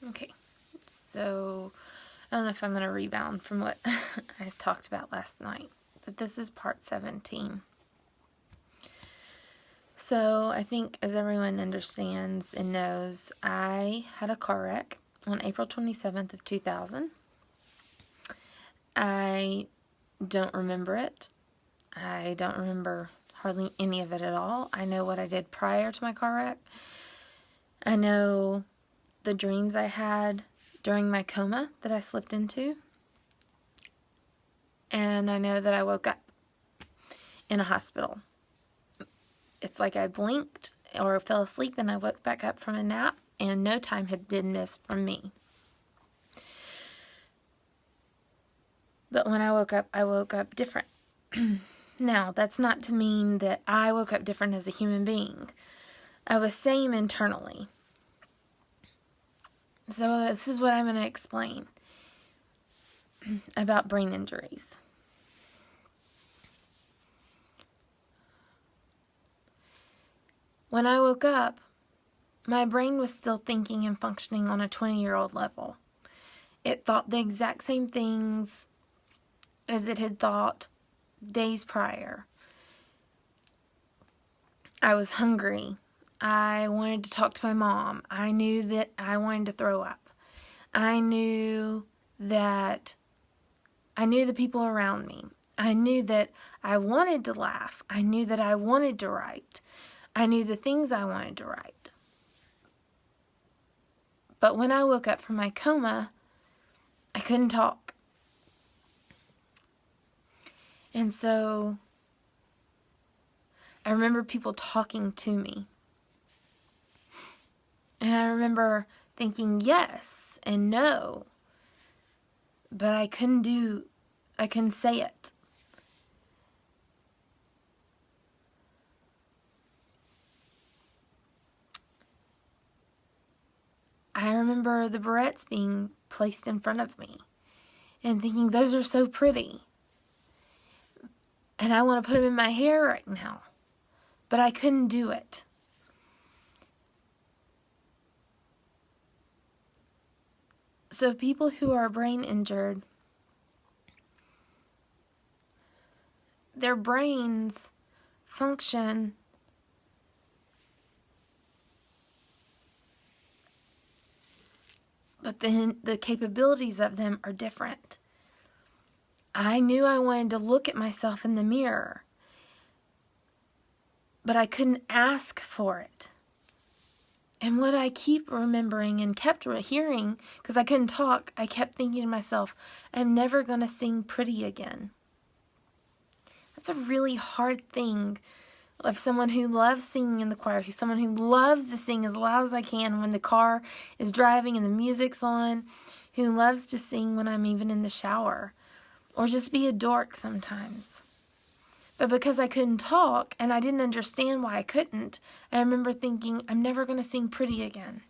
Okay, so I don't know if I'm going to rebound from what I talked about last night, but this is part 17. So I think, as everyone understands and knows, I had a car wreck on April 27th of 2000. I don't remember it. I don't remember hardly any of it at all. I know what I did prior to my car wreck. I know the dreams I had during my coma that I slipped into. And I know that I woke up in a hospital. It's like I blinked or fell asleep and I woke back up from a nap and no time had been missed from me. But when I woke up different. Now, that's not to mean that I woke up different as a human being. I was same internally. So this is what I'm going to explain about brain injuries. When I woke up, my brain was still thinking and functioning on a 20-year-old level. It thought the exact same things as it had thought days prior. I was hungry. I wanted to talk to my mom. I knew that I wanted to throw up. I knew the people around me. I knew that I wanted to laugh. I knew that I wanted to write. I knew the things I wanted to write. But when I woke up from my coma, I couldn't talk. And so I remember people talking to me. And I remember thinking yes and no. But I couldn't say it. I remember the barrettes being placed in front of me and thinking, those are so pretty. And I want to put them in my hair right now. But I couldn't do it. So people who are brain injured, their brains function but then the capabilities of them are different. I knew I wanted to look at myself in the mirror, but I couldn't ask for it. And what I keep remembering and kept hearing, because I couldn't talk, I kept thinking to myself, I'm never going to sing pretty again. That's a really hard thing of someone who loves singing in the choir, who's someone who loves to sing as loud as I can when the car is driving and the music's on, who loves to sing when I'm even in the shower, or just be a dork sometimes. But because I couldn't talk and I didn't understand why I couldn't, I remember thinking, I'm never going to sing pretty again.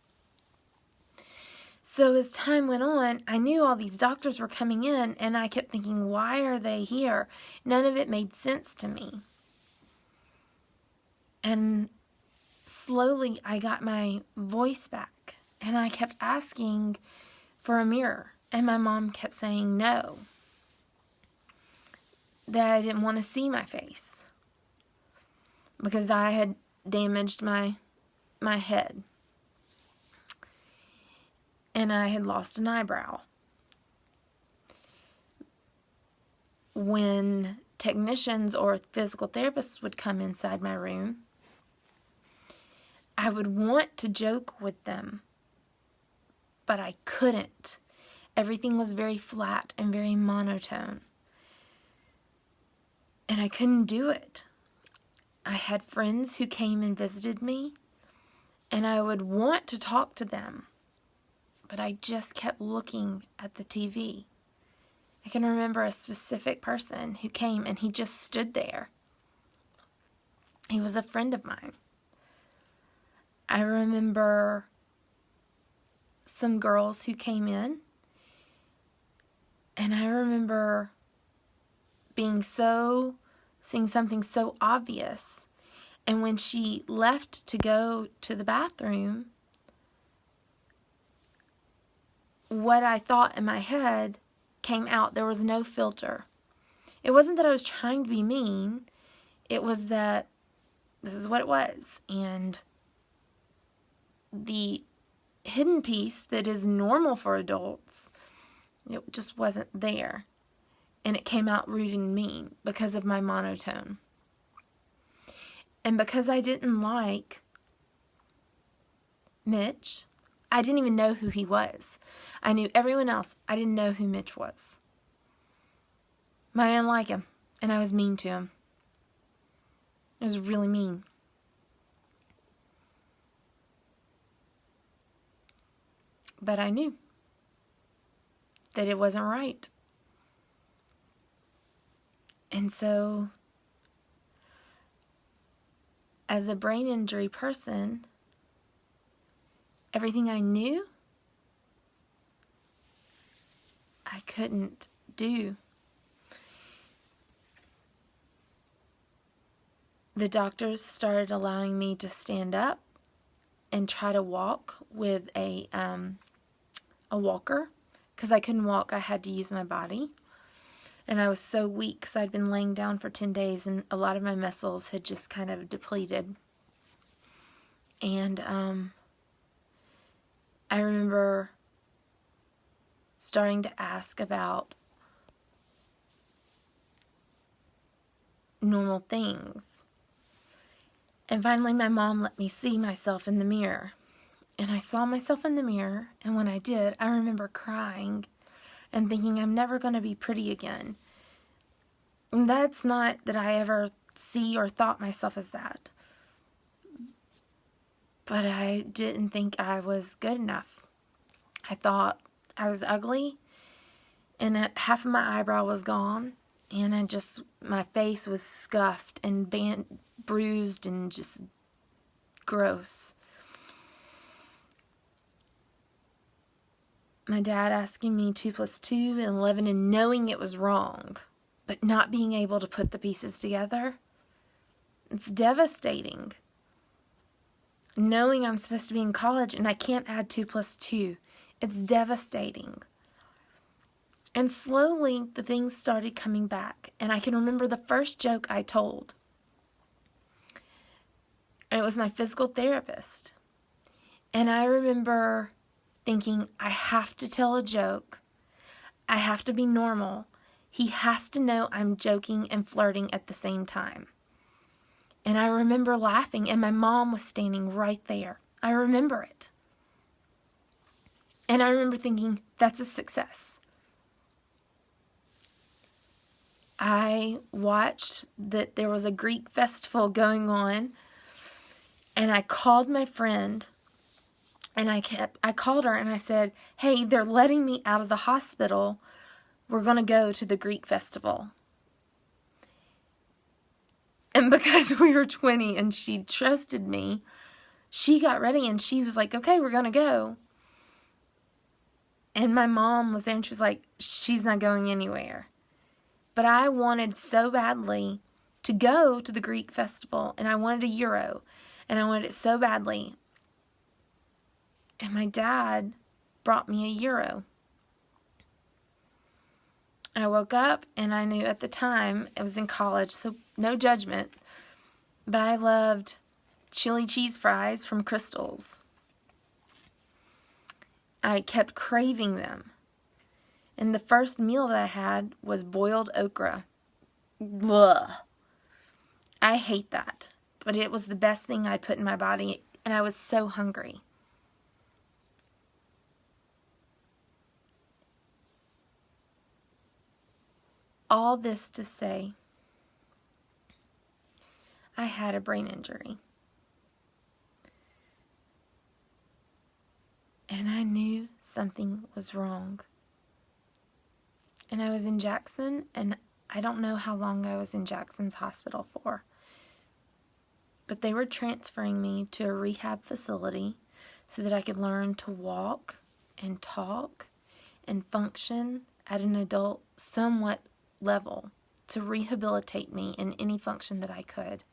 So as time went on, I knew all these doctors were coming in and I kept thinking, why are they here? None of it made sense to me. And slowly I got my voice back and I kept asking for a mirror. And my mom kept saying no, that I didn't want to see my face because I had damaged my head and I had lost an eyebrow. When technicians or physical therapists would come inside my room, I would want to joke with them, but I couldn't. Everything was very flat and very monotone. And I couldn't do it. I had friends who came and visited me, and I would want to talk to them, but I just kept looking at the TV. I can remember a specific person who came and he just stood there. He was a friend of mine. I remember some girls who came in, and I remember seeing something so obvious. And when she left to go to the bathroom, what I thought in my head came out. There was no filter. It wasn't that I was trying to be mean. It was that this is what it was. And the hidden piece that is normal for adults, it just wasn't there. And it came out rude and mean because of my monotone. And because I didn't like Mitch, I didn't even know who he was. I knew everyone else. I didn't know who Mitch was. But I didn't like him, and I was mean to him. It was really mean. But I knew that it wasn't right. And so, as a brain injury person, everything I knew, I couldn't do. The doctors started allowing me to stand up and try to walk with a walker. Because I couldn't walk, I had to use my body. And I was so weak because I'd been laying down for 10 days and a lot of my muscles had just kind of depleted. And I remember starting to ask about normal things. And finally my mom let me see myself in the mirror. And I saw myself in the mirror, and when I did, I remember crying and thinking I'm never going to be pretty again. And that's not that I ever see or thought myself as that. But I didn't think I was good enough. I thought I was ugly, and half of my eyebrow was gone, and my face was scuffed and bruised and just gross. My dad asking me 2 + 2 and 11 and knowing it was wrong, but not being able to put the pieces together. It's devastating. Knowing I'm supposed to be in college and I can't add 2 + 2. It's devastating. And slowly the things started coming back. And I can remember the first joke I told. And it was my physical therapist. And I remember thinking, I have to tell a joke. I have to be normal. He has to know I'm joking and flirting at the same time. And I remember laughing, and my mom was standing right there. I remember it. And I remember thinking, that's a success. I watched that there was a Greek festival going on, and I called my friend, and I called her and I said, hey, they're letting me out of the hospital. We're going to go to the Greek festival. And because we were 20 and she trusted me, she got ready and she was like, okay, we're going to go. And my mom was there and she was like, she's not going anywhere. But I wanted so badly to go to the Greek festival, and I wanted €1, and I wanted it so badly. And my dad brought me €1. I woke up and I knew at the time, I was in college, so no judgment, but I loved chili cheese fries from Crystal's. I kept craving them. And the first meal that I had was boiled okra. Blah. I hate that, but it was the best thing I'd put in my body, and I was so hungry. All this to say, I had a brain injury. And I knew something was wrong. And I was in Jackson, and I don't know how long I was in Jackson's hospital for. But they were transferring me to a rehab facility so that I could learn to walk and talk and function at an adult somewhat level to rehabilitate me in any function that I could.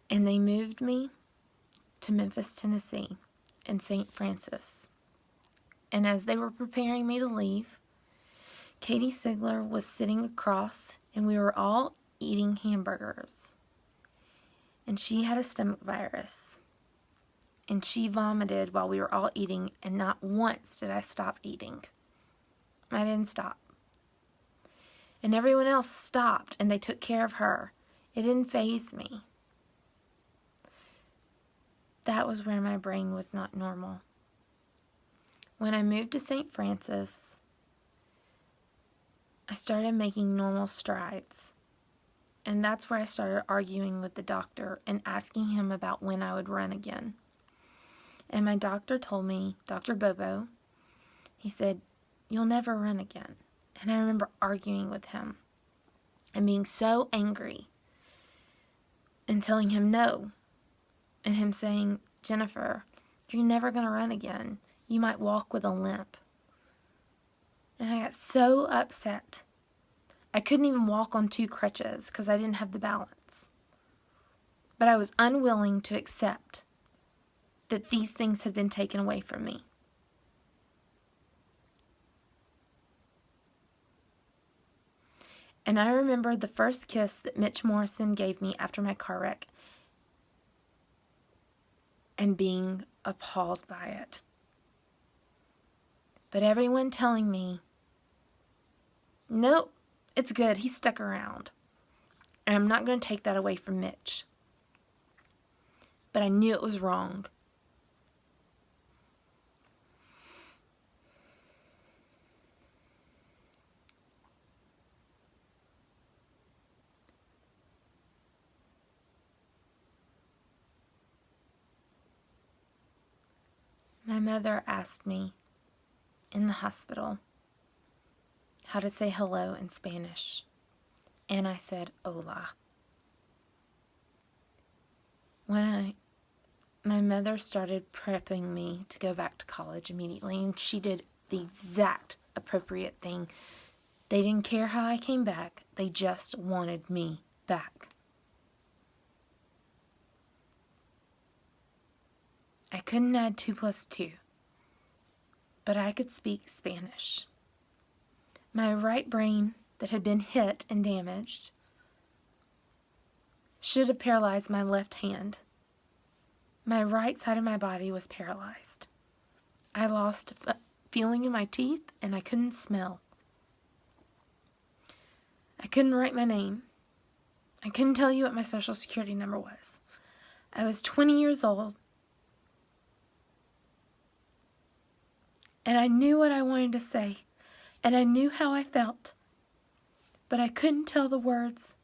And they moved me to Memphis, Tennessee, in St. Francis. And as they were preparing me to leave, Katie Sigler was sitting across, and we were all eating hamburgers. And she had a stomach virus. And she vomited while we were all eating, and not once did I stop eating. I didn't stop. And everyone else stopped, and they took care of her. It didn't faze me. That was where my brain was not normal. When I moved to St. Francis, I started making normal strides. And that's where I started arguing with the doctor and asking him about when I would run again. And my doctor told me, Dr. Bobo, he said, "You'll never run again." And I remember arguing with him and being so angry and telling him no. And him saying, "Jennifer, you're never going to run again. You might walk with a limp." And I got so upset. I couldn't even walk on 2 crutches because I didn't have the balance. But I was unwilling to accept that these things had been taken away from me. And I remember the first kiss that Mitch Morrison gave me after my car wreck and being appalled by it. But everyone telling me, "Nope, it's good, he stuck around." And I'm not going to take that away from Mitch. But I knew it was wrong. My mother asked me in the hospital how to say hello in Spanish, and I said hola. My mother started prepping me to go back to college immediately, and she did the exact appropriate thing. They didn't care how I came back, they just wanted me back. I couldn't add 2 plus 2, but I could speak Spanish. My right brain that had been hit and damaged should have paralyzed my left hand. My right side of my body was paralyzed. I lost feeling in my teeth, and I couldn't smell. I couldn't write my name. I couldn't tell you what my social security number was. I was 20 years old, and I knew what I wanted to say, and I knew how I felt, but I couldn't tell the words.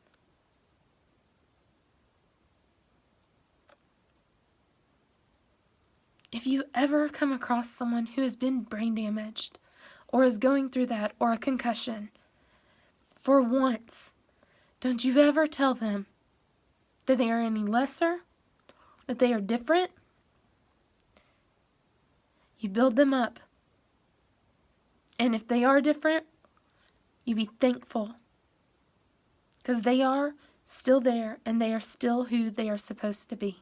If you ever come across someone who has been brain damaged, or is going through that, or a concussion, for once, don't you ever tell them that they are any lesser, that they are different. You build them up. And if they are different, you be thankful. Because they are still there, and they are still who they are supposed to be.